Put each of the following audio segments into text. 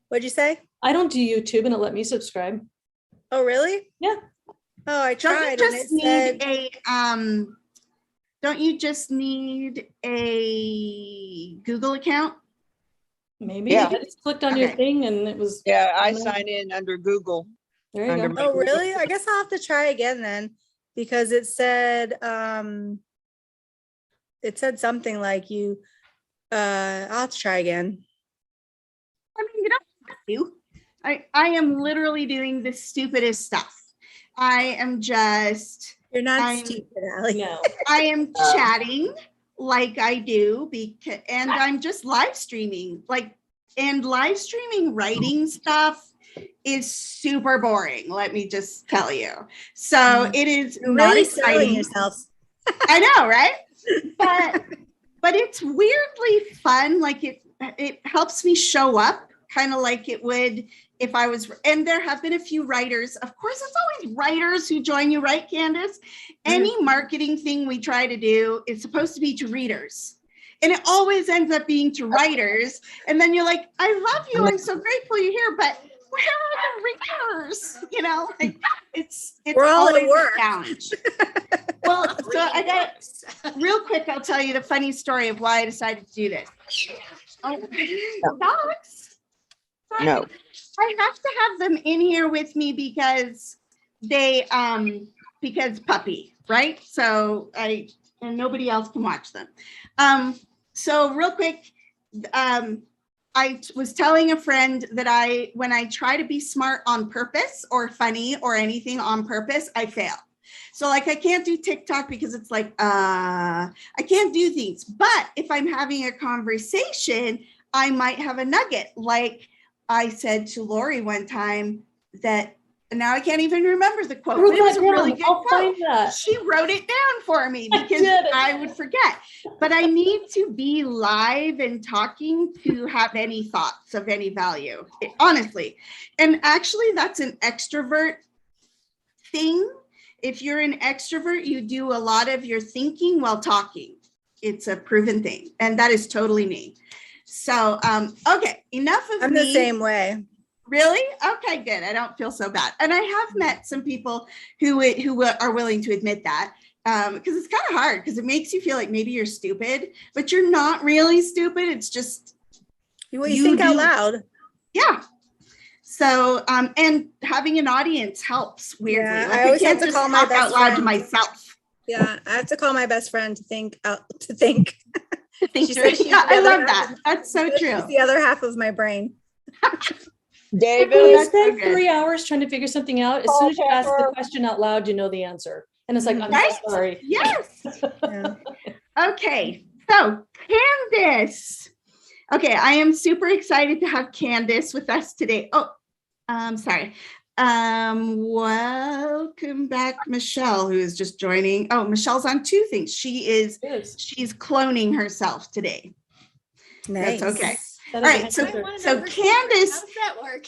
What'd you say? I don't do YouTube and it let me subscribe. Oh, really? Yeah. Oh, I tried. Don't you just need a Google account? Maybe. Yeah. I just clicked on your thing and it was. Yeah, I sign in under Google. There you Under go. my Oh, Google. really? I guess I'll have to try again then, because it said something like I'll have to try again. I mean, you don't have to. I am literally doing the stupidest stuff. You're not stupid, Allie. No. I am chatting like I do, and I'm just live streaming. And live streaming writing stuff is super boring. Let me just tell you. So it is You're not really exciting. selling yourself. I know, right? But it's weirdly fun. Like it helps me show up, kind of like it would if I was. And there have been a few writers. Of course, it's always writers who join you, right, Candace? Any marketing thing we try to do is supposed to be to readers. And it always ends up being to writers. And then you're like, I love you. I'm so grateful you're here. But where are the readers? You know, like it's We're all always at work. a challenge. Well, so I got real quick. I'll tell you the funny story of why I decided to do this. Oh, dogs. No. I have to have them in here with me because because puppy, right? So and nobody else can watch them. So real quick, I was telling a friend that when I try to be smart on purpose or funny or anything on purpose, I fail. So like I can't do TikTok because it's like, I can't do things. But if I'm having a conversation, I might have a nugget. Like I said to Lori one time that, now I can't even remember the quote, but it was a really good quote. She wrote it down for me because I would forget. But I need to be live and talking to have any thoughts of any value, honestly. And actually, that's an extrovert thing. If you're an extrovert, you do a lot of your thinking while talking. It's a proven thing. And that is totally me. So, okay, enough of I'm me. the same way. Really? Okay, good. I don't feel so bad. And I have met some people who are willing to admit that, because it's kind of hard because it makes you feel like maybe you're stupid, but you're not really stupid. It's just you think out loud. Yeah. So, and having an audience helps weirdly. Yeah, like I always have to call my best out loud friend to myself. Yeah, I have to call my best friend to think. I love that. That's so true. She's the other half of my brain. David, you spend 3 hours trying to figure something out. As soon as you ask the question out loud, you know the answer. And it's like, I'm so sorry. Yes. Yeah. Okay. So Candace. Okay. I am super excited to have Candace with us today. Oh, sorry. Welcome back, Michelle, who is just joining. Oh, Michelle's on two things. She's cloning herself today. Nice. That's okay. All right, so Candace, how does that work?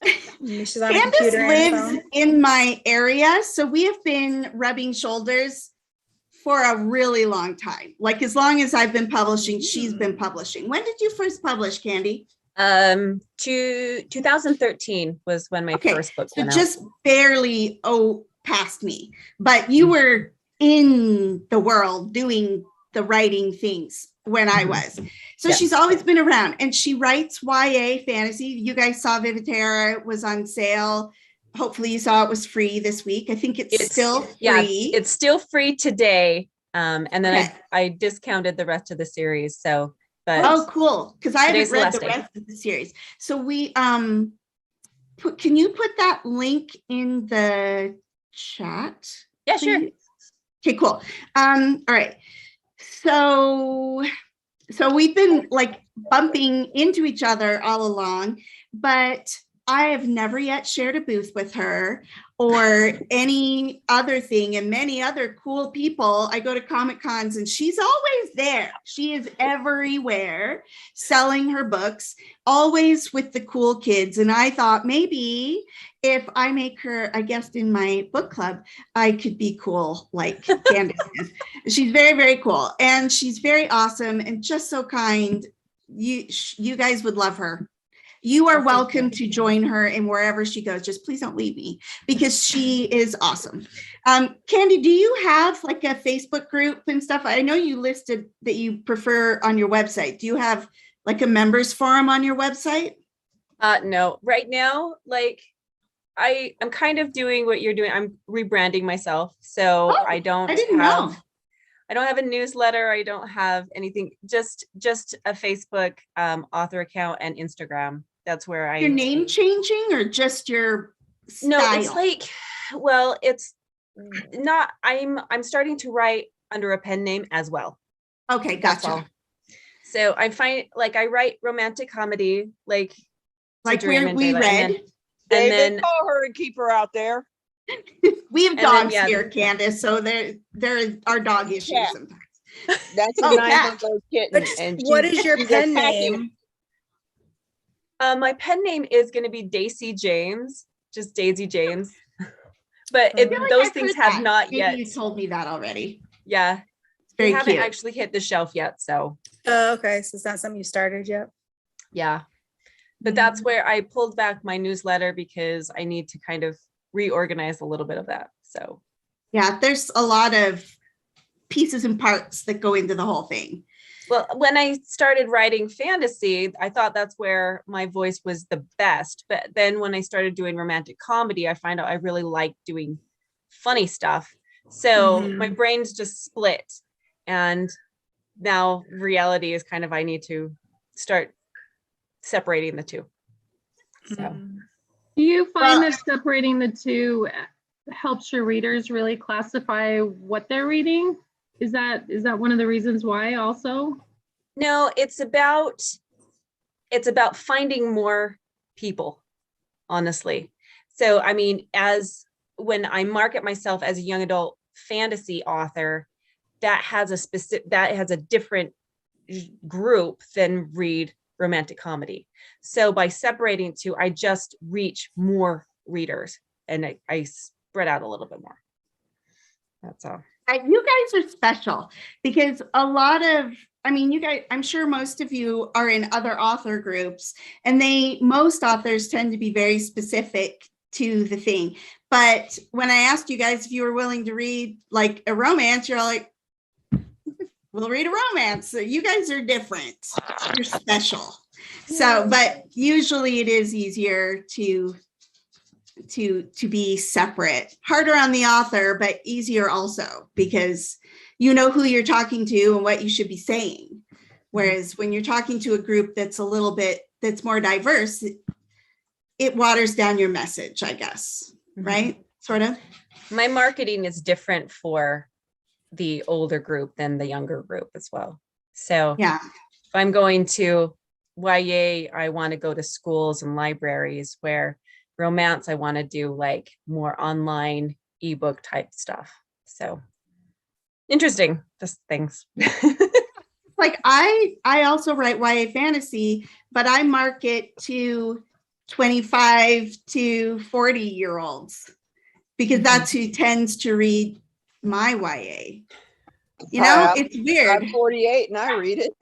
Candace lives in my area, so we have been rubbing shoulders for a really long time. Like as long as I've been publishing, she's been publishing. When did you first publish, Candy? 2013 was when my first book went out. Just barely past me, but you were in the world doing the writing things when I was. So she's always been around, and she writes YA fantasy. You guys saw Vivitera was on sale. Hopefully you saw it was free this week. I think it's still free. Yeah, it's still free today. And then I discounted the rest of the series. So, but cool. Because I haven't read the rest of the series. So we can you put that link in the chat? Yeah, sure. Okay, cool. All right. So we've been like bumping into each other all along, but I have never yet shared a booth with her or any other thing. And many other cool people. I go to Comic Cons and she's always there. She is everywhere selling her books, always with the cool kids. And I thought maybe if I make her a guest in my book club, I could be cool like Candace is. She's very, very cool. And she's very awesome and just so kind. You guys would love her. You are Awesome. welcome to join her in wherever she goes. Just please don't leave me because she is awesome. Candy, do you have like a Facebook group and stuff? I know you listed that you prefer on your website. Do you have like a members forum on your website? No, right now, like I'm kind of doing what you're doing. I'm rebranding myself. So Oh, I don't I didn't know. I don't have a newsletter. I don't have anything, just a Facebook author account and Instagram. That's where Your name changing or just your style? No, it's like, well, it's not, I'm starting to write under a pen name as well. Okay, That's all. gotcha. So I find like I write romantic comedy, like Like To Dream and we Daylight, read. and David, then call her and keep her out there. We have And then, dogs yeah. here, Candace, so there are dog issues Yeah. sometimes. That's Oh, a nice cat. little kitten. But And what she's- is your she's pen attacking- name? my pen name is going to be Daisy James, just Daisy James. But I feel like those I've things heard have that. not Maybe yet. You told me that already. Yeah, Very they haven't cute. actually hit the shelf yet. So Oh, okay. So it's not something you started yet. yeah, but that's where I pulled back my newsletter because I need to kind of reorganize a little bit of that. So Yeah, there's a lot of pieces and parts that go into the whole thing. well, when I started writing fantasy, I thought that's where my voice was the best. But then when I started doing romantic comedy, I find out I really like doing funny stuff. So my brain's just split. And now reality is kind of, I need to start separating the two. So Mhm. Do you find Well- that separating the two helps your readers really classify what they're reading? Is that one of the reasons why also? no, it's about finding more people, honestly. So I mean, as when I market myself as a young adult fantasy author, that has a different group than read romantic comedy. So by separating two, I just reach more readers and I spread out a little bit more. That's all. You guys are special because a lot of, I mean, you guys, I'm sure most of you are in other author groups and most authors tend to be very specific to the thing. But when I asked you guys if you were willing to read like a romance, you're all like, we'll read a romance. So you guys are different. You're special. So, but usually it is easier to be separate. Harder on the author, but easier also because you know who you're talking to and what you should be saying. Whereas when you're talking to a group that's that's more diverse, it waters down your message, I guess, right? Sort of. My marketing is different for the older group than the younger group as well. So Yeah. if I'm going to YA, I want to go to schools and libraries, where romance, I want to do like more online ebook type stuff. So interesting, just things. Like I also write YA fantasy, but I market to 25 to 40-year-olds because that's who tends to read my YA. You know, it's weird, I'm 48 and I read it.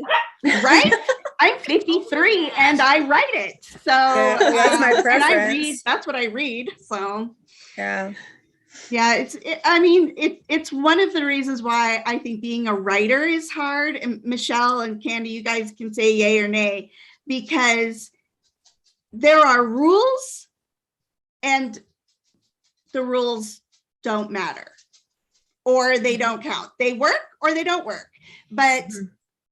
right? I'm 53 and I write it. So Yeah, that's my and I preference. read, that's what I read. So Yeah. yeah, it's one of the reasons why I think being a writer is hard. And Michelle and Candy, you guys can say yay or nay, because there are rules and the rules don't matter or they don't count. They work or they don't work, but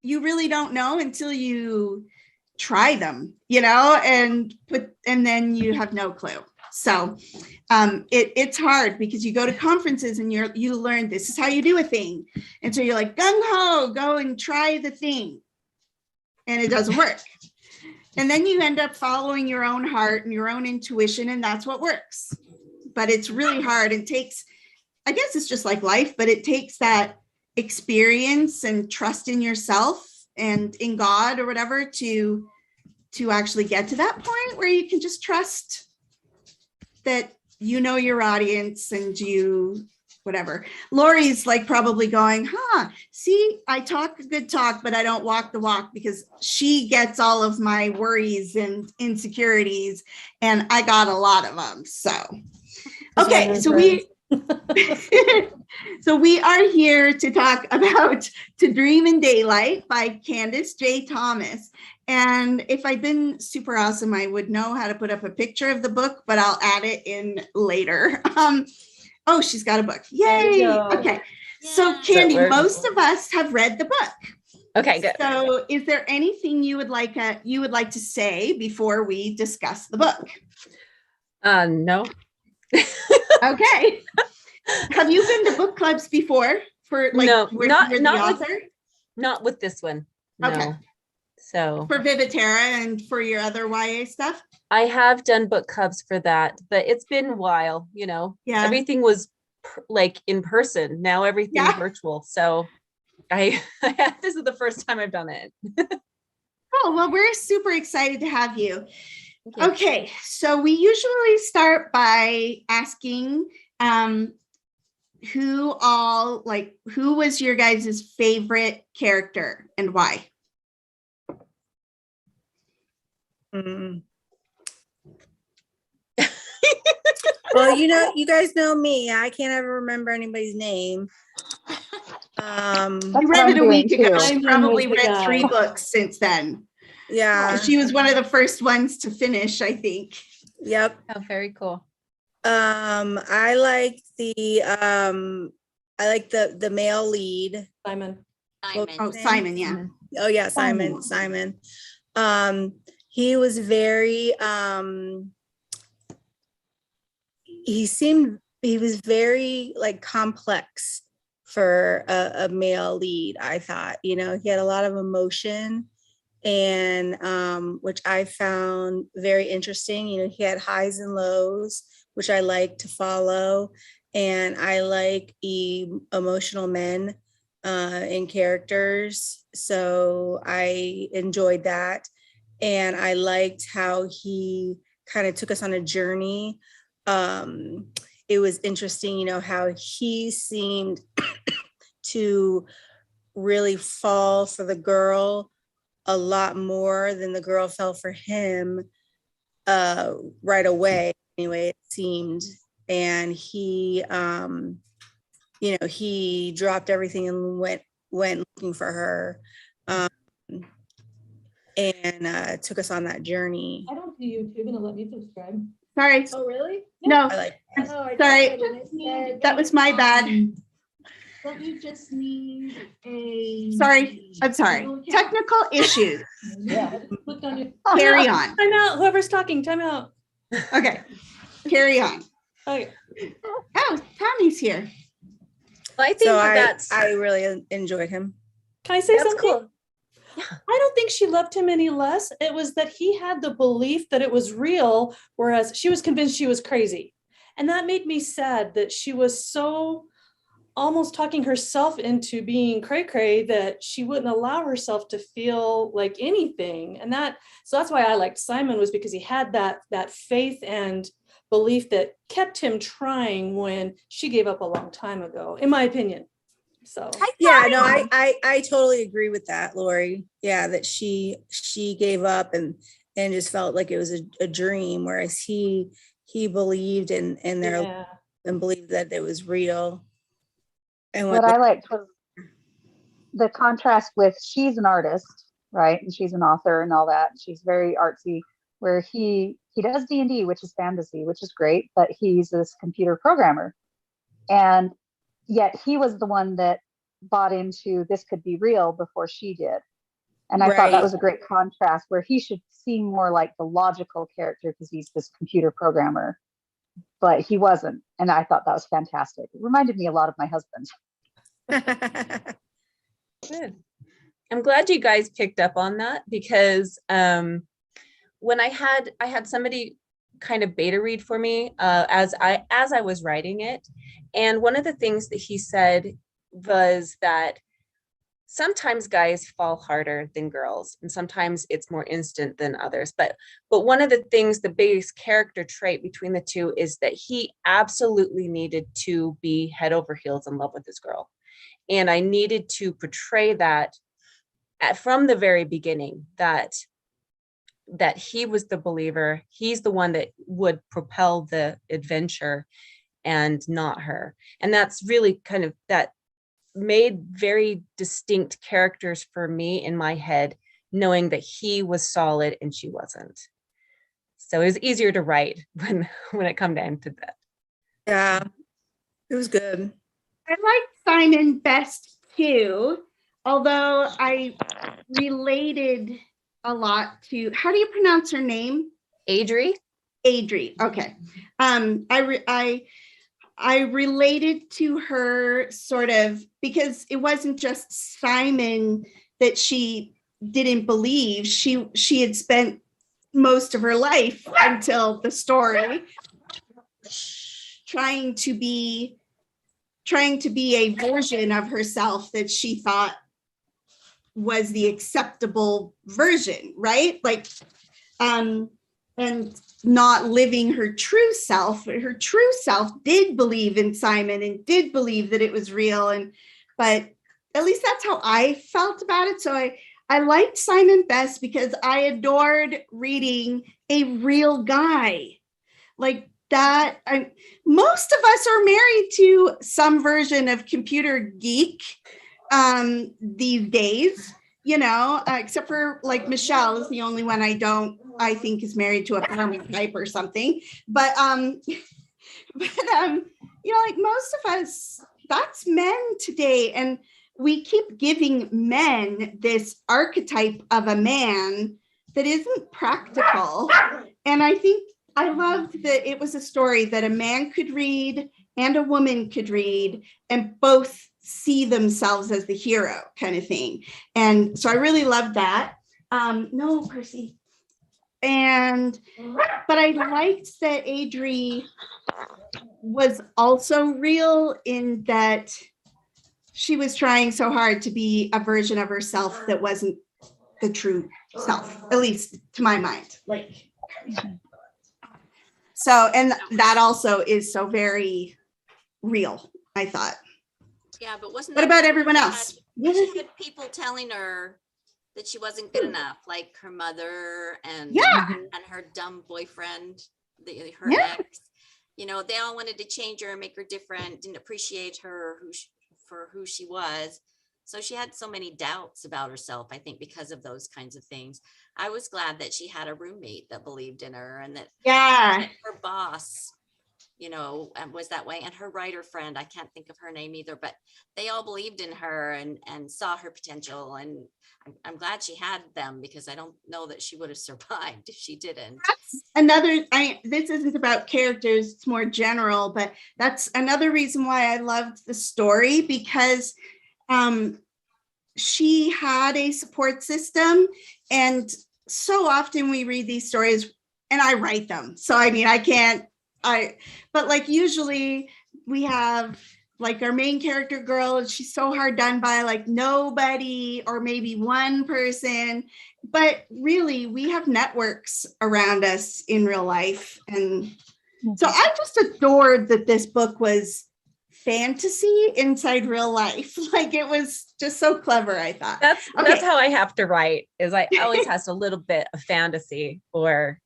you really don't know until you try them, you know, and then you have no clue. So it's hard because you go to conferences and you learn this is how you do a thing. And so you're like, gung ho, go and try the thing. And it doesn't work. And then you end up following your own heart and your own intuition, and that's what works. But it's really hard. It takes, I guess it's just like life, but it takes that experience and trust in yourself and in God or whatever to actually get to that point where you can just trust that you know your audience and you whatever. Lori's like probably going, see, I talk a good talk, but I don't walk the walk, because she gets all of my worries and insecurities, and I got a lot of them. So, okay, so we are here to talk about To Dream in Daylight by Candace J. Thomas. And if I'd been super awesome, I would know how to put up a picture of the book, but I'll add it in later. Oh, she's got a book. Yay. Okay. So Candy, most of us have read the book. Okay, good. So is there anything you would like to say before we discuss the book? No. Okay. Have you been to book clubs before? For like, No, where not you're the with, author? not with this one. No. Okay. So For Vivitera and for your other YA stuff? I have done book clubs for that, but it's been a while, Yeah. everything was like in person. Now everything's virtual. So this is the first time I've done it. Oh, well, we're super excited to have you. Okay. Okay, so we usually start by asking who was your guys' favorite character and why? Well, you guys know me. I can't ever remember anybody's name. You read it a week ago. She probably read 3 books since then. Yeah. She was one of the first ones to finish, I think. Yep. Oh, very cool. I like the male lead. Simon. Oh, Simon, yeah. Oh yeah, Simon. He was very he was very like complex for a male lead. I thought, he had a lot of emotion, and which I found very interesting. He had highs and lows, which I like to follow, and I like emotional men in characters, so I enjoyed that. And I liked how he kind of took us on a journey. It was interesting, how he seemed to really fall for the girl a lot more than the girl fell for him right away. Anyway, it seemed. And he, he dropped everything and went looking for her. And took us on that journey. I don't do YouTube, and it let me subscribe. Sorry. Oh, really? No, I like sorry. That was my bad. Don't you just need a? Sorry, I'm sorry. Technical issues. Yeah. I just clicked on it. Carry on. Time out. Whoever's talking, time out. Okay, carry on. Okay. Oh, Tommy's here. Well, I think so that's I really enjoyed him. Can I say that's something? cool. Yeah. I don't think she loved him any less. It was that he had the belief that it was real, whereas she was convinced she was crazy. And that made me sad that she was so almost talking herself into being cray-cray that she wouldn't allow herself to feel like anything. And so that's why I liked Simon, was because he had that faith and belief that kept him trying when she gave up a long time ago, in my opinion. So Yeah, no, I totally agree with that, Lori. Yeah, that she gave up and just felt like it was a dream, whereas he believed in their yeah. and believed that it was real. And what I liked was the contrast with, she's an artist, right? And she's an author and all that. She's very artsy, where he does D&D, which is fantasy, which is great, but he's this computer programmer. And yet he was the one that bought into this could be real before she did. And I thought that was a great contrast, where he should seem more like the logical character because he's this computer programmer, but he wasn't. And I thought that was fantastic. It reminded me a lot of my husband. Good. I'm glad you guys picked up on that, because when I had somebody kind of beta read for me as I was writing it, and one of the things that he said was that sometimes guys fall harder than girls, and sometimes it's more instant than others. But one of the things, the biggest character trait between the two is that he absolutely needed to be head over heels in love with this girl. And I needed to portray that from the very beginning, that he was the believer. He's the one that would propel the adventure and not her. And that's really kind of, that made very distinct characters for me in my head, knowing that he was solid and she wasn't. So it was easier to write when it come down to that. Yeah, it was good. I liked Simon best too, although I related a lot to, how do you pronounce her name? Adri? Adri. Okay. I related to her sort of, because it wasn't just Simon that she didn't believe. She had spent most of her life until the story trying to be a version of herself that she thought was the acceptable version, right? Like, and not living her true self. Her true self did believe in Simon and did believe that it was real. But at least that's how I felt about it. So I liked Simon best because I adored reading a real guy like that. Most of us are married to some version of computer geek these days, except for like Michelle is the only one I think is married to a farming type or something. But like most of us, that's men today. And we keep giving men this archetype of a man that isn't practical. And I think I loved that it was a story that a man could read and a woman could read and both see themselves as the hero kind of thing. And so I really loved that. No, Percy. But I liked that Adri was also real in that she was trying so hard to be a version of herself that wasn't the true self, at least to my mind. So, and that also is so very real, I thought. Yeah, but wasn't What that about everyone else? she had people telling her that she wasn't good enough, like her mother and her dumb boyfriend, her ex. They all wanted to change her and make her different, didn't appreciate her for who she was. So she had so many doubts about herself, I think, because of those kinds of things. I was glad that she had a roommate that believed in her and that her boss, was that way. And her writer friend, I can't think of her name either, but they all believed in her and saw her potential. And I'm glad she had them, because I don't know that she would have survived if she didn't. That's another, this isn't about characters, it's more general, but that's another reason why I loved the story, because she had a support system. And so often we read these stories and I write them. So, but like usually we have like our main character girl, and she's so hard done by like nobody or maybe one person. But really, we have networks around us in real life. And so I just adored that this book was fantasy inside real life. Like it was just so clever, I thought. That's how I have to write, is I always has a little bit of fantasy, or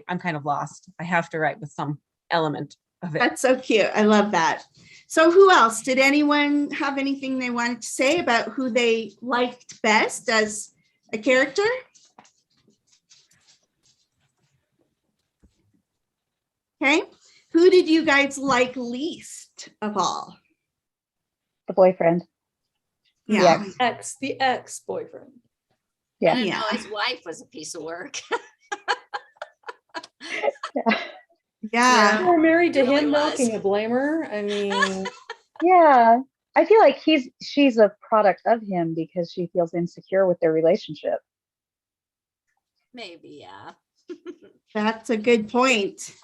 I'm kind of lost. I have to write with some element of it. That's so cute. I love that. So who else? Did anyone have anything they wanted to say about who they liked best as a character? Okay. Who did you guys like least of all? The boyfriend. Yeah. The ex-boyfriend. Yeah. I don't know, his wife was a piece of work. Yeah. You were married to It really him, though. was. Can you blame her? I mean, Yeah. I feel like she's a product of him because she feels insecure with their relationship. Maybe, yeah. That's a good point.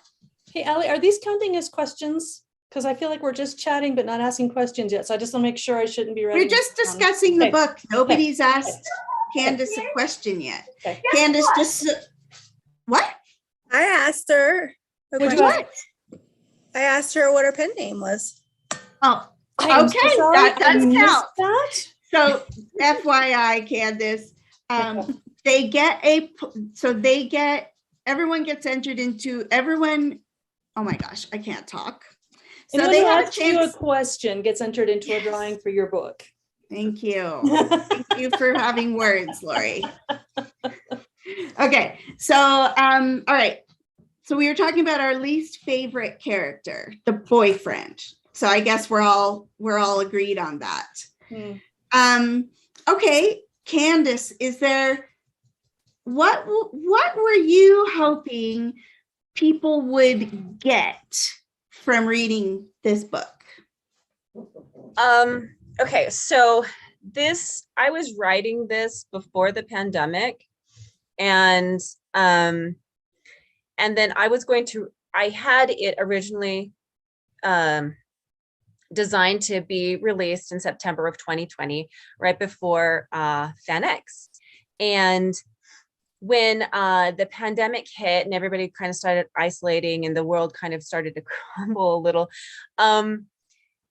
hey, Allie, are these counting as questions? Because I feel like we're just chatting but not asking questions yet. So I just want to make sure I shouldn't be ready. We're just discussing the Okay. book. Nobody's asked Candace a question yet. Okay. Candace, just what? I asked her. a What'd you question. What? I asked her what her pen name was. Oh, I'm so okay, sorry. that does I missed count. that. So FYI, Candace, everyone gets entered into oh my gosh, I can't talk. So Anyone they who have a asks you a chance. question gets entered into a drawing for your book. Thank you. Thank you for having words, Lori. Okay, so all right. So we were talking about our least favorite character, the boyfriend. So I guess we're all agreed on that. Okay, Candace, what were you hoping people would get from reading this book? Okay, so I was writing this before the pandemic, and then I had it originally designed to be released in September of 2020, right before FanX. And when the pandemic hit and everybody kind of started isolating and the world kind of started to crumble a little,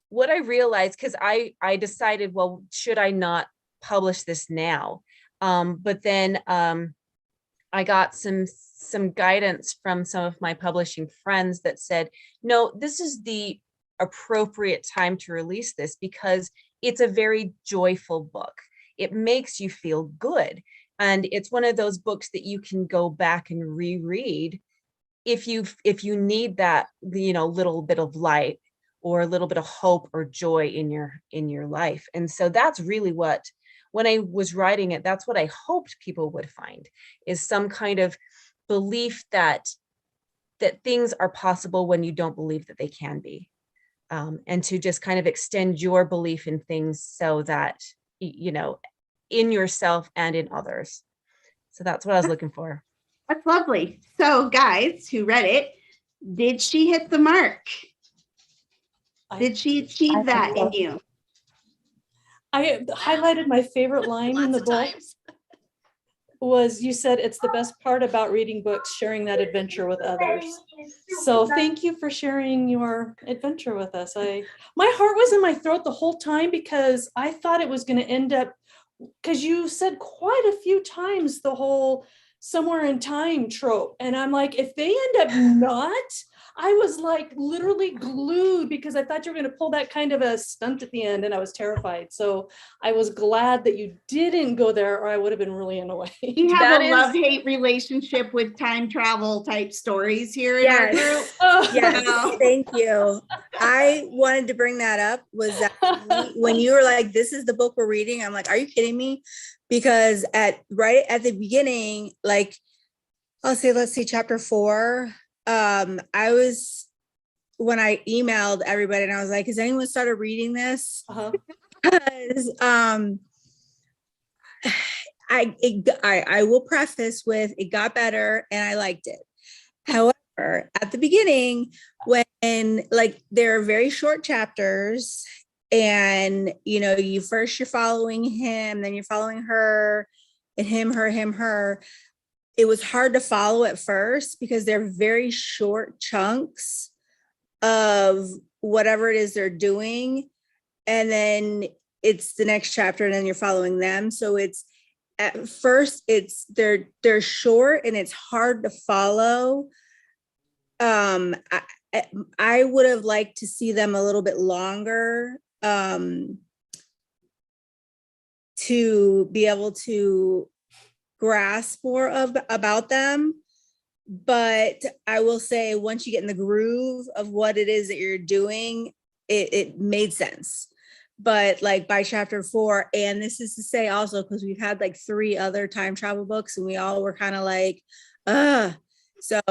what I realized, because I decided, well, should I not publish this now? But then I got some guidance from some of my publishing friends that said, no, this is the appropriate time to release this because it's a very joyful book. It makes you feel good. And it's one of those books that you can go back and reread if you need that, little bit of light or a little bit of hope or joy in your life. And so that's really when I was writing it, that's what I hoped people would find, is some kind of belief that things are possible when you don't believe that they can be. And to just kind of extend your belief in things so that, in yourself and in others. So that's what I was looking for. That's lovely. So guys who read it, did she hit the mark? Did she achieve that in you? I highlighted my favorite line in the book was, you said it's the best part about reading books, sharing that adventure with others. So thank you for sharing your adventure with us. My heart was in my throat the whole time because I thought it was going to end up, because you said quite a few times the whole somewhere in time trope. And I'm like, if they end up not, I was like literally glued because I thought you were going to pull that kind of a stunt at the end and I was terrified. So I was glad that you didn't go there or I would have been really annoyed. We have a love-hate relationship with time travel type stories here in our group. Yes, thank you. I wanted to bring that up was that when you were like, this is the book we're reading, I'm like, are you kidding me? Because right at the beginning, like let's see, chapter 4, when I emailed everybody and I was like, has anyone started reading this? Because I will preface with, it got better and I liked it. However, at the beginning, when like there are very short chapters and you're following him, then you're following her, and him, her, it was hard to follow at first because they're very short chunks of whatever it is they're doing. And then it's the next chapter and then you're following them. So it's at first they're short and it's hard to follow. I would have liked to see them a little bit longer to be able to grasp more about them. But I will say, once you get in the groove of what it is that you're doing, it made sense. But like by chapter 4, and this is to say also, because we've had like 3 other time travel books and we all were kind of like, so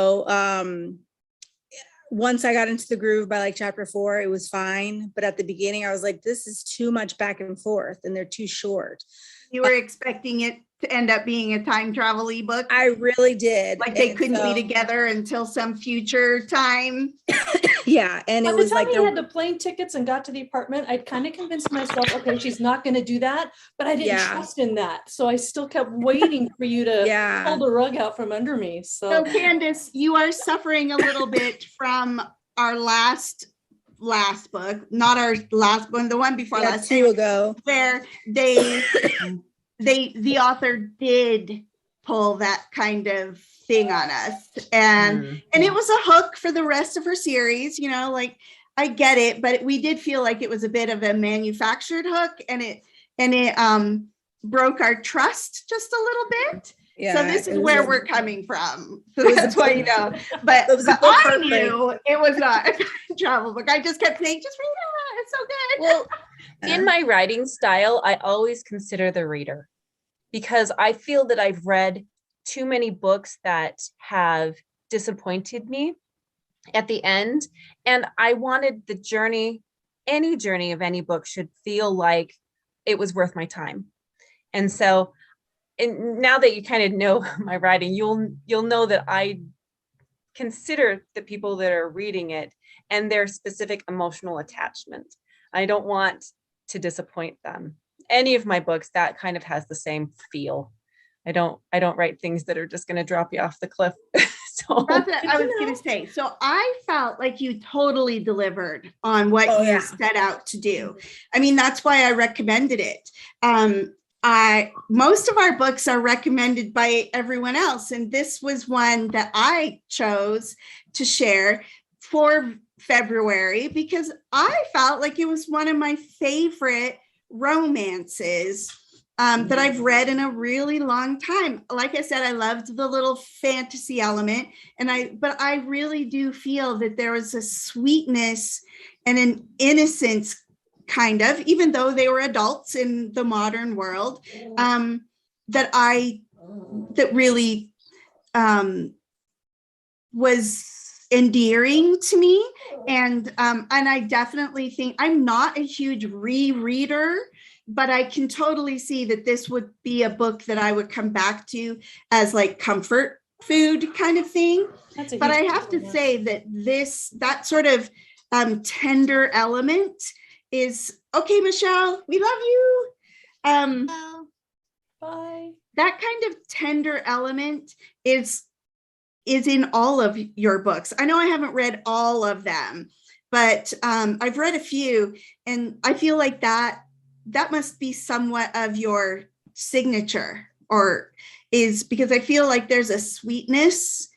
once I got into the groove by like chapter 4, it was fine. But at the beginning, I was like, this is too much back and forth and they're too short. You were expecting it to end up being a time travel ebook. I really did. Like they And couldn't be so- together until some future time. Yeah, and By it the was time like he the had the plane tickets and got to the apartment, I'd kind of convinced myself, okay, she's not going to do that, but I didn't Yeah. trust in that. So I still kept waiting for you to Yeah. pull the rug out from under me. So Candace, you are suffering a little bit from our last book, not our last one, the one before last, 2 ago. where the author did pull that kind of thing on us, and it was a hook for the rest of her series, you know, like I get it, but we did feel like it was a bit of a manufactured hook, and it broke our trust just a little bit. Yeah, So this is it was where a- we're coming from. So it was that's a why, book- you know, but it was a book I for knew it was not a travel book. I just kept saying, just read it. It's so good. Well, Yeah. in my writing style, I always consider the reader, because I feel that I've read too many books that have disappointed me at the end. And I wanted the journey, any journey of any book should feel like it was worth my time. And so, and now that you kind of know my writing, you'll know that I consider the people that are reading it and their specific emotional attachment. I don't want to disappoint them. Any of my books, that kind of has the same feel. I don't write things that are just going to drop you off the cliff. So That's what I was going to say. So I felt like you totally delivered on what you set out to do. I mean, that's why I recommended it. Most of our books are recommended by everyone else, and this was one that I chose to share for February because I felt like it was one of my favorite romances that I've read in a really long time. Like I said, I loved the little fantasy element, but I really do feel that there was a sweetness and an innocence, kind of, even though they were adults in the modern world, that really was endearing to me. And I definitely think I'm not a huge rereader, but I can totally see that this would be a book that I would come back to as like comfort food kind of thing. But I have to say that that sort of tender element is okay. Michelle, we love you. Bye. That kind of tender element is in all of your books. I know I haven't read all of them, but I've read a few, and I feel like that must be somewhat of your signature, or is, because I feel like there's a sweetness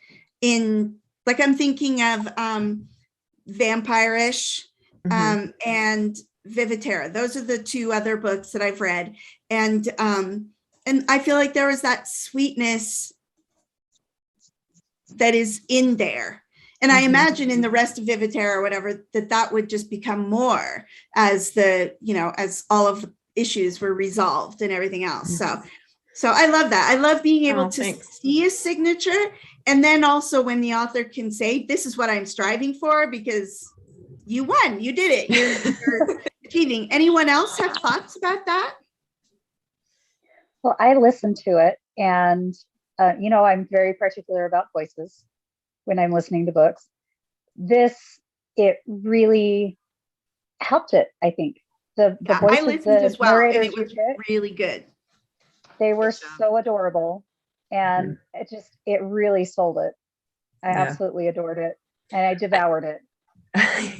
in, like I'm thinking of Vampirish and Vivitera. Those are the two other books that I've read, and I feel like there was that sweetness that is in there. And I imagine in the rest of Vivitera or whatever, that would just become more as as all of the issues were resolved and everything else. So I love that. I love being able to see a signature. And then also when the author can say, this is what I'm striving for, because you won, you did it. You're achieving. Anyone else have thoughts about that? Well, I listened to it, and I'm very particular about voices when I'm listening to books. It really helped it, I think. The voices, I listened as well, and it was really good. They were so adorable, and it really sold it. I absolutely adored it, and I devoured it.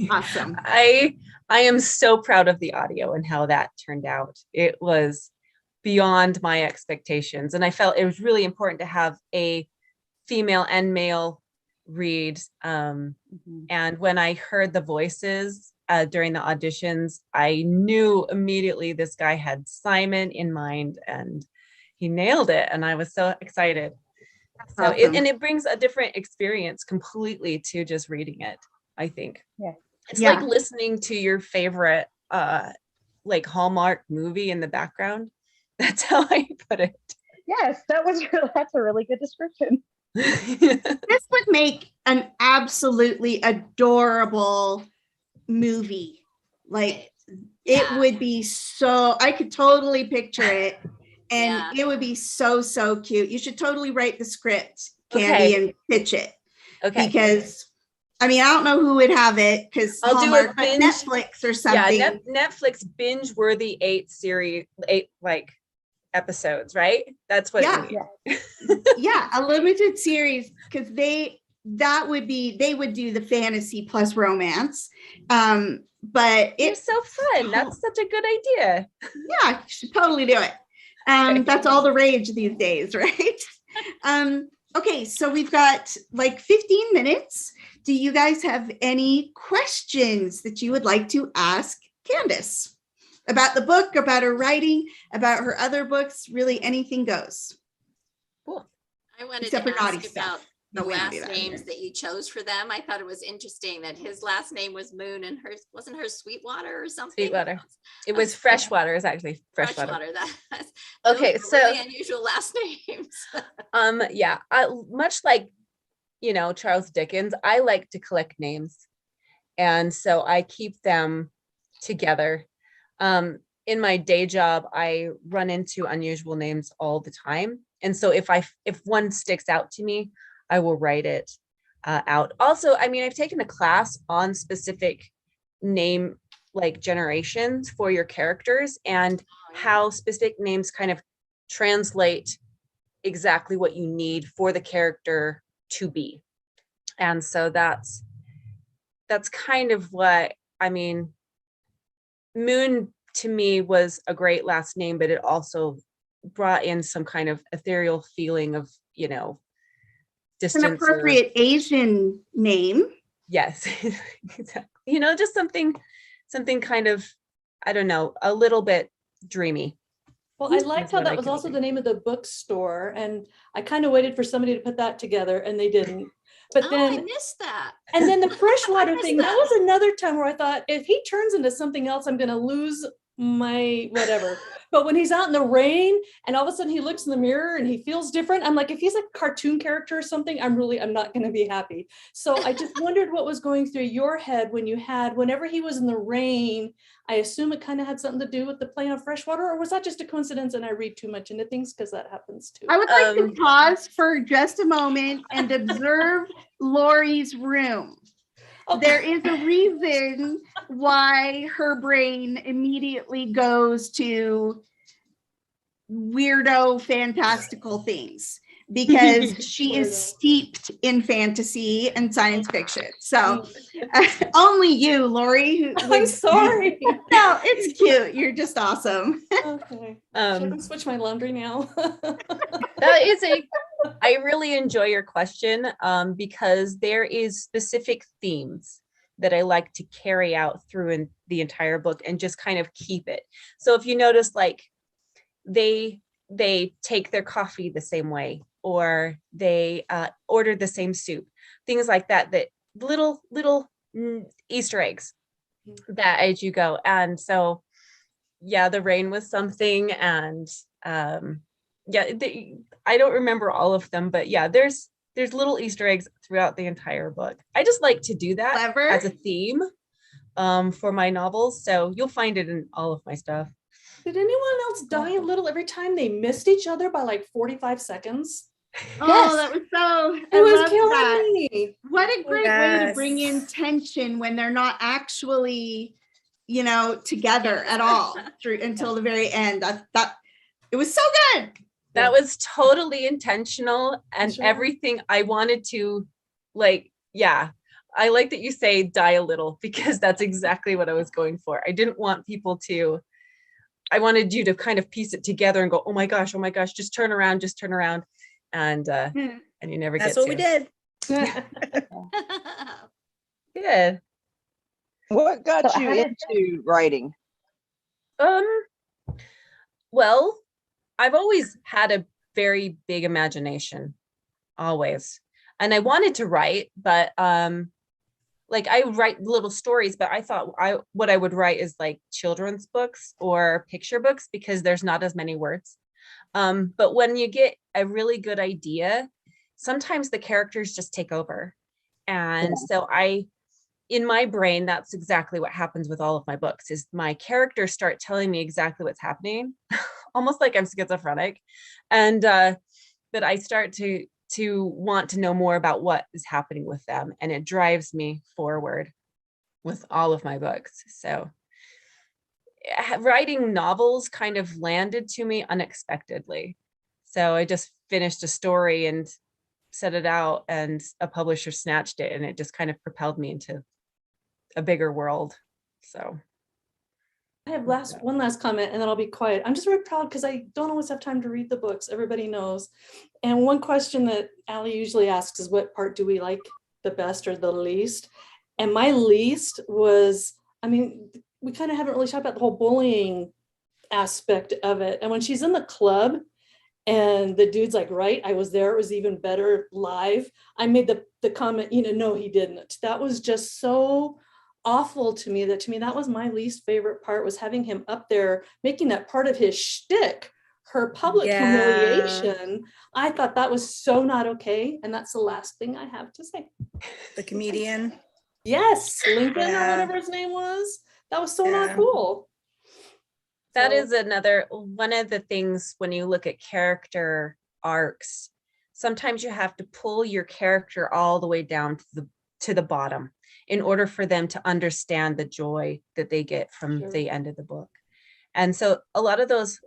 Awesome. I am so proud of the audio and how that turned out. It was beyond my expectations, and I felt it was really important to have a female and male read. And when I heard the voices during the auditions, I knew immediately this guy had Simon in mind, and he nailed it, and I was so excited. So awesome. it brings a different experience completely to just reading it, I think. Yeah. It's like listening to your favorite like Hallmark movie in the background. That's how I put it. Yes, that's a really good description. This would make an absolutely adorable movie. Like it would be so, I could totally picture it And Yeah. it would be so, so cute. You should totally write the script, Candy, and pitch it. Okay. Because I mean, I don't know who would have it because I'll do a Hallmark, but binge. Netflix or something. Yeah, Netflix binge-worthy 8 like episodes, right? That's what Yeah. you need. Yeah, a limited series because they would do the fantasy plus romance. But It's so fun. That's such a good idea. Yeah, you should totally do it. That's all the rage these days, right? Okay, so we've got like 15 minutes. Do you guys have any questions that you would like to ask Candace about the book, about her writing, about her other books? Really, anything goes. Cool. I wanted Except to for naughty ask stuff. about the No, we don't do last that names here. that you chose for them. I thought it was interesting that his last name was Moon and hers wasn't her Sweetwater or something. Sweetwater. It was Freshwater. It's actually Freshwater. That's, Okay, those are so really unusual last names. yeah, much like Charles Dickens, I like to collect names, and so I keep them together. In my day job, I run into unusual names all the time, and so if one sticks out to me, I will write it out. Also, I mean, I've taken a class on specific name like generations for your characters and how specific names kind of translate exactly what you need for the character to be. And so that's kind of what, I mean, Moon to me was a great last name, but it also brought in some kind of ethereal feeling of, distance. An appropriate Asian name. Yes. Exactly. Just something kind of, I don't know, a little bit dreamy. Well, I liked how that was also the name of the bookstore, and I kind of waited for somebody to put that together, and they didn't. But then I missed that. And then the freshwater missed thing, that was another time where I thought, if he turns into something else, I'm going to lose my whatever. But when he's out in the rain and all of a sudden he looks in the mirror and he feels different, I'm like, if he's a cartoon character or something, I'm not going to be happy. So I just wondered what was going through your head whenever he was in the rain. I assume it kind of had something to do with the play on freshwater, or was that just a coincidence and I read too much into things, because that happens too. I would like to pause for just a moment and observe Lori's room. Okay. There is a reason why her brain immediately goes to weirdo, fantastical things, because she is steeped in fantasy and science fiction. So only you, Lori. I'm sorry. No, it's cute. You're just awesome. Okay. Should I switch my laundry now? I really enjoy your question because there is specific themes that I like to carry out through in the entire book and just kind of keep it. So if you notice, like they take their coffee the same way, or they order the same soup, things like that, that little Easter eggs that as you go. And so, yeah, the rain was something, and I don't remember all of them, but yeah, there's little Easter eggs throughout the entire book. I just like to do that as a theme for my novels. So you'll find it in all of my stuff. Did anyone else die a little every time they missed each other by like 45 seconds? Oh, yes. That was so, it was killing me. What a great way to bring in tension when they're not actually, together at all until the very end. That it was so good. That was totally intentional, and everything I wanted to, I like that you say die a little, because that's exactly what I was going for. I didn't want people to, I wanted you to kind of piece it together and go, oh my gosh, just turn around. And you never That's get what we did. Good. What got you into writing? Well, I've always had a very big imagination, always. And I wanted to write, but I write little stories, but I thought what I would write is like children's books or picture books, because there's not as many words. But when you get a really good idea, sometimes the characters just take over. And so in my brain, that's exactly what happens with all of my books, is my characters start telling me exactly what's happening almost like I'm schizophrenic. And that I start to want to know more about what is happening with them. And it drives me forward with all of my books. So writing novels kind of landed to me unexpectedly. So I just finished a story and set it out, and a publisher snatched it, and it just kind of propelled me into a bigger world. So I have one last comment, and then I'll be quiet. I'm just very proud because I don't always have time to read the books. Everybody knows. And one question that Allie usually asks is, what part do we like the best or the least? And my least was, I mean, we kind of haven't really talked about the whole bullying aspect of it. And when she's in the club and the dude's like, right, I was there, it was even better live. I made the comment, no, he didn't. That was just so awful to me. That was my least favorite part, was having him up there, making that part of his shtick, her public humiliation. I thought that was so not okay. And that's the last thing I have to say. The comedian. Yes, Lincoln or whatever his name was. That was so not cool. That is another one of the things when you look at character arcs, sometimes you have to pull your character all the way down to the bottom in order for them to understand the joy that they get from the end of the book. And so a lot of those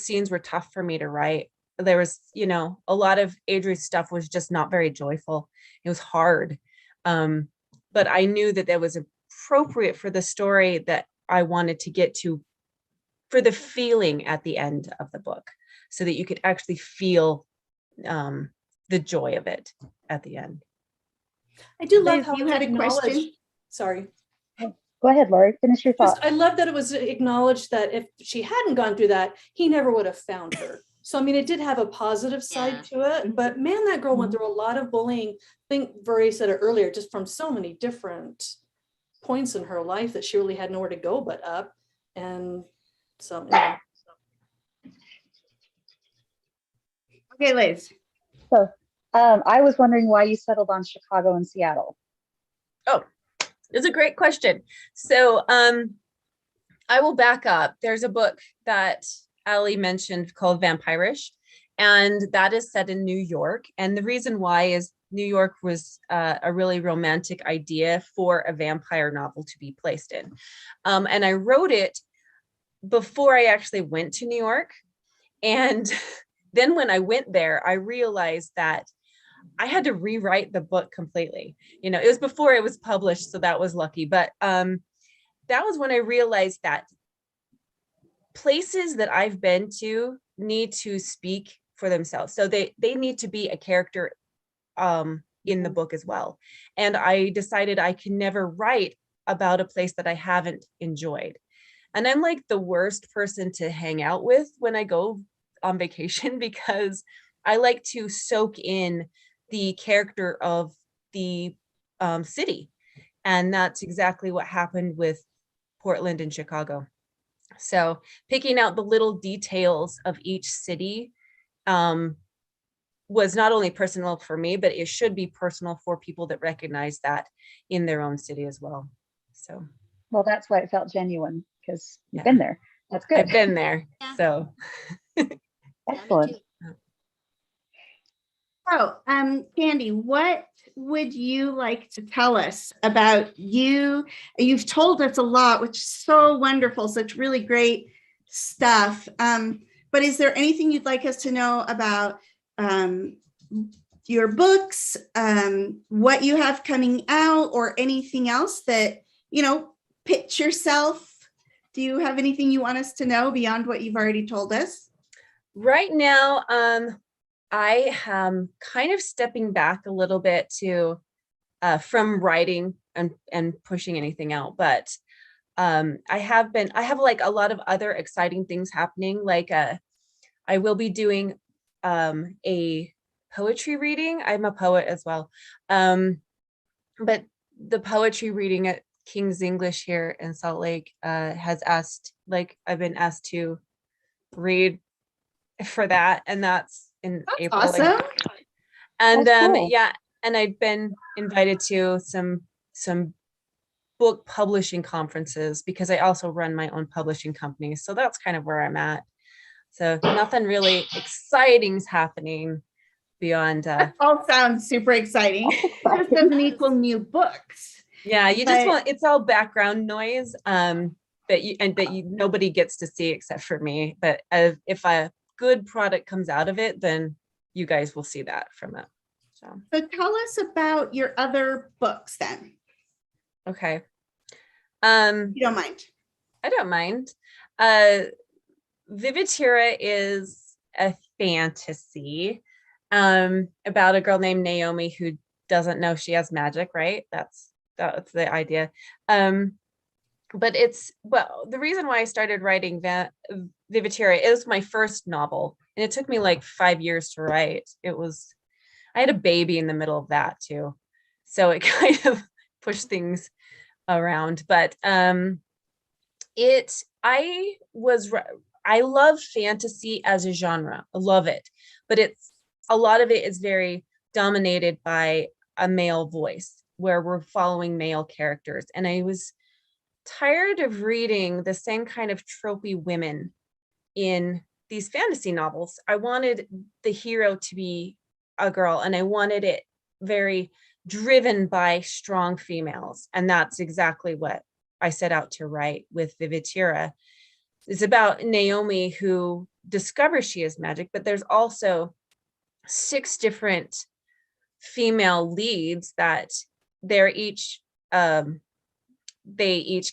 scenes were tough for me to write. There was, a lot of Adri's stuff was just not very joyful. It was hard. But I knew that was appropriate for the story that I wanted to get to, for the feeling at the end of the book, so that you could actually feel the joy of it at the end. I do love Liz, how you it's had a question? acknowledged. Sorry. Go ahead, Lori, finish your thought. I love that it was acknowledged that if she hadn't gone through that, he never would have found her. So, I mean, it did have a positive side to it, but man, that girl went through a lot of bullying. I think Veri said it earlier, just from so many different points in her life that she really had nowhere to go but up. And so, anyway. Okay, Liz. So I was wondering why you settled on Chicago and Seattle. Oh, it's a great question. So I will back up. There's a book that Allie mentioned called Vampirish, and that is set in New York. And the reason why is New York was a really romantic idea for a vampire novel to be placed in. And I wrote it before I actually went to New York. And then when I went there, I realized that I had to rewrite the book completely. It was before it was published, so that was lucky. But that was when I realized that places that I've been to need to speak for themselves. So they need to be a character in the book as well. And I decided I can never write about a place that I haven't enjoyed. And I'm like the worst person to hang out with when I go on vacation, because I like to soak in the character of the city. And that's exactly what happened with Portland and Chicago. So picking out the little details of each city was not only personal for me, but it should be personal for people that recognize that in their own city as well. So, well, that's why it felt genuine, because you've been there. That's good. I've been there. Yeah. So excellent. So, Candy, what would you like to tell us about you? You've told us a lot, which is so wonderful, such really great stuff. But is there anything you'd like us to know about your books, what you have coming out, or anything else that, pitch yourself? Do you have anything you want us to know beyond what you've already told us? Right now, I am kind of stepping back a little bit from writing and pushing anything out, but I have like a lot of other exciting things happening. Like I will be doing a poetry reading. I'm a poet as well, but the poetry reading at King's English here in Salt Lake has asked, like, I've been asked to read for that, and that's in April. Awesome. And cool. yeah, and I've been invited to some book publishing conferences because I also run my own publishing company. So that's kind of where I'm at. So nothing really exciting's happening beyond. That all sounds super exciting. This doesn't equal new books. Yeah, you just want, it's all background noise. Nobody gets to see except for me. But if a good product comes out of it, then you guys will see that from it. So tell us about your other books then. Okay. You don't mind? I don't mind. Vivitera is a fantasy about a girl named Naomi who doesn't know she has magic, right? That's the idea. But the reason why I started writing Vivitera is my first novel, and it took me like 5 years to write. I had a baby in the middle of that too, so it kind of pushed things around. But I love fantasy as a genre. I love it, but a lot of it is very dominated by a male voice, where we're following male characters. And I was tired of reading the same kind of tropey women in these fantasy novels. I wanted the hero to be a girl, and I wanted it very driven by strong females. And that's exactly what I set out to write with Vivitera. It's about Naomi, who discovers she has magic, but there's also 6 different female leads that they each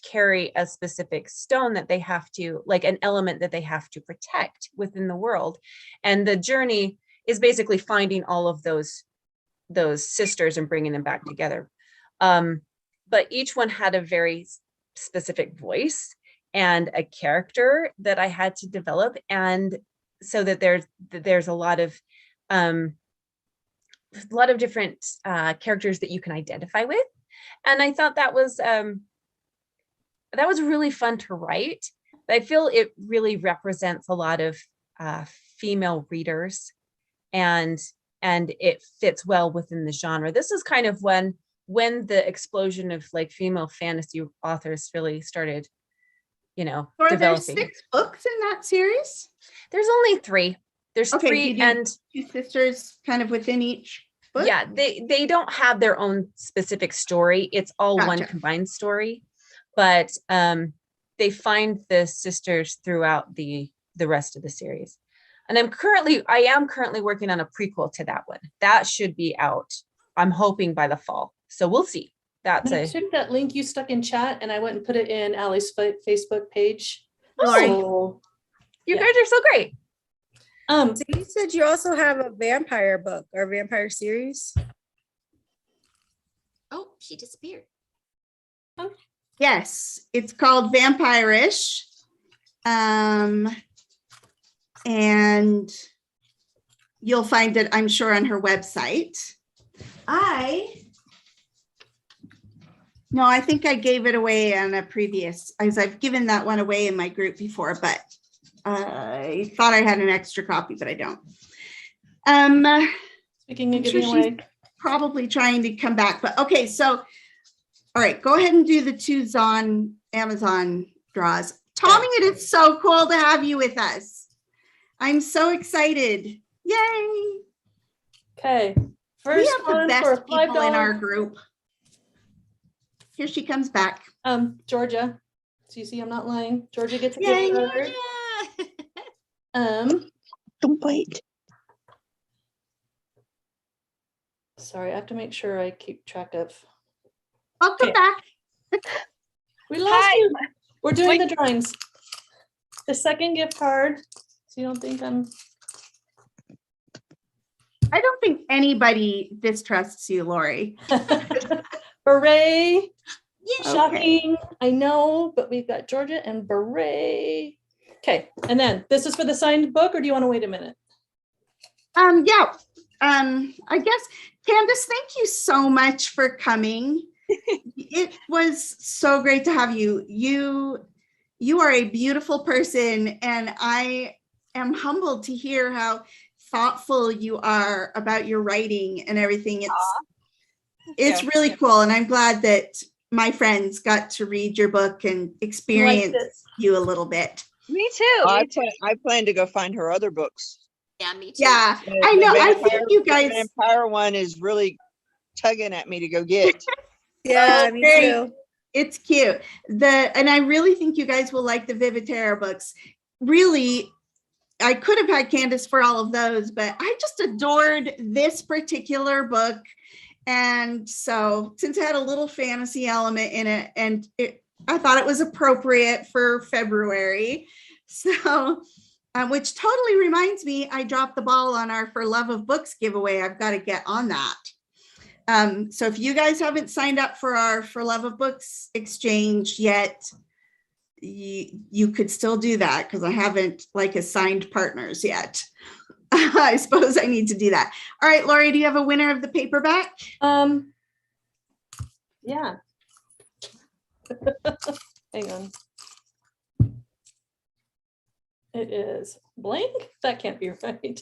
carry a specific stone that they have to, like an element that they have to protect within the world. And the journey is basically finding all of those sisters and bringing them back together. But each one had a very specific voice and a character that I had to develop. And so that there's a lot of different characters that you can identify with. And I thought that was really fun to write. I feel it really represents a lot of female readers, and it fits well within the genre. This is kind of when the explosion of like female fantasy authors really started, Are developing. there 6 books in that series? There's only 3. There's 3, and 2 sisters kind of within each book? Yeah, they don't have their own specific story. It's all one combined story, but they find the sisters throughout the rest of the series. And I am currently working on a prequel to that one. That should be out, I'm hoping, by the fall. So we'll see. I took that link you stuck in chat and I went and put it in Allie's Facebook page. Oh, you guys are so great. So you said you also have a vampire book or vampire series? Oh, she disappeared. Oh. Yes, it's called Vampirish. And you'll find it, I'm sure, on her website. I think I gave it away on a previous, as I've given that one away in my group before, but I thought I had an extra copy, but I don't. Speaking of giving away, probably trying to come back, but okay. So, all right, go ahead and do the 2 on Amazon draws. Tommy, it is so cool to have you with us. I'm so excited! Yay! Okay, first we have one the best for people in our group. Here she comes back. Georgia. So you see, I'm not lying. Georgia gets a Yay. gift card. Don't bite. Sorry, I have to make sure I keep track of. Welcome back. We lost you. We're doing the drawings. The second gift card. So you don't think I don't think anybody distrusts you, Lori. Beret. Yeah. Shocking. Okay. I know, but we've got Georgia and Beret. Okay, and then this is for the signed book, or do you want to wait a minute? Yeah. I guess, Candace, thank you so much for coming. It was so great to have you. You are a beautiful person, and I am humbled to hear how thoughtful you are about your writing and everything. It's really cool, and I'm glad that my friends got to read your book and experience you a little bit. Me too. I plan to go find her other books. Yeah, me too. Yeah, The- I the know. I vampire- think you the guys. vampire one is really tugging at me to go get. Yeah, Oh, me great. too. It's cute. And I really think you guys will like the Vivitera books. Really, I could have had Candace for all of those, but I just adored this particular book. And so since it had a little fantasy element in it, and I thought it was appropriate for February. So, which totally reminds me, I dropped the ball on our For Love of Books giveaway. I've got to get on that. So if you guys haven't signed up for our For Love of Books exchange yet, you could still do that because I haven't like assigned partners yet. I suppose I need to do that. All right, Lori, do you have a winner of the paperback? Yeah. Hang on. It is blank. That can't be right.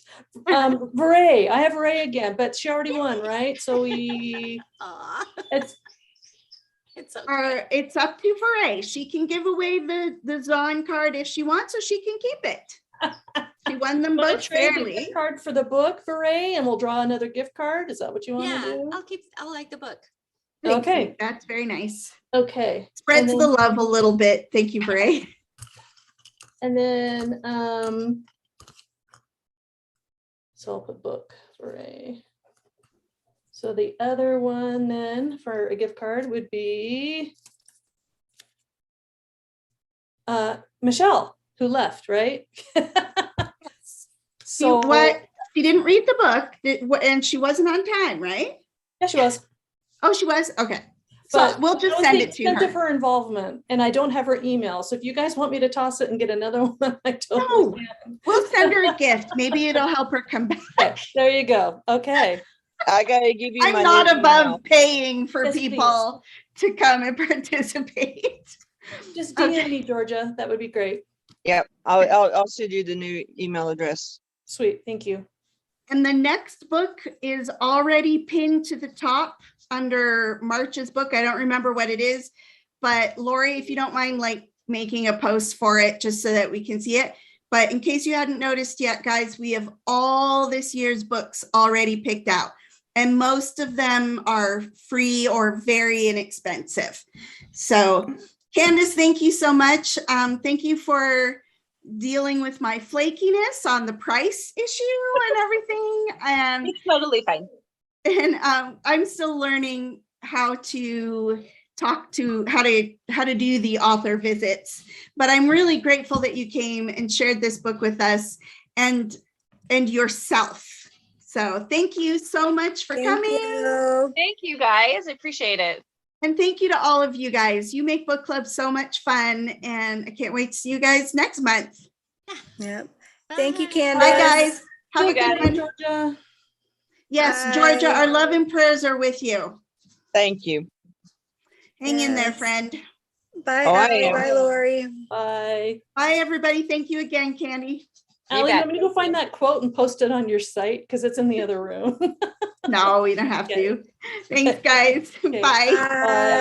Ray. I have Ray again, but she already won, right? So it's okay. It's up to Ray. She can give away the Zon card if she wants, or she can keep it. She won them both fairly. Gift card for the book for Ray, and we'll draw another gift card. Is that what you want to do? I'll like the book. Okay, that's very nice. Okay, spreads the love a little bit. Thank you, Ray. And then so I'll put book for Ray. So the other one then for a gift card would be Michelle, who left, right? So what? She didn't read the book, and she wasn't on time, right? Yeah, she was. Oh, she was? Okay. But so we'll just send it to her. Of her involvement, and I don't have her email. So if you guys want me to toss it and get another one, I totally can. We'll send her a gift. Maybe it'll help her come back. There you go. Okay. I gotta give you. I'm not above paying for people to come and participate. Just DM me, Georgia. That would be great. Yep, I'll send you the new email address. Sweet, thank you. And the next book is already pinned to the top under March's book. I don't remember what it is, but Lori, if you don't mind like making a post for it just so that we can see it. But in case you hadn't noticed yet, guys, we have all this year's books already picked out, and most of them are free or very inexpensive. So Candace, thank you so much. Thank you for dealing with my flakiness on the price issue and everything. And it's totally fine. And I'm still learning how to talk to how to do the author visits, but I'm really grateful that you came and shared this book with us and yourself. So thank you so much for coming. Thank you guys. I appreciate it. And thank you to all of you guys. You make book club so much fun, and I can't wait to see you guys next month. Yep. Thank you, Candace. Bye, guys. Have a good one. Georgia. Yes, Bye. Georgia, our love and prayers are with you. Thank you. Hang in there, friend. Bye, Oh, I Allie. am. Bye, Lori. Bye. Bye, everybody. Thank you again, Candy. Allie, I'm going to go find that quote and post it on your site because it's in the other room. No, we don't have to. Thanks, guys. Okay. Bye. Bye.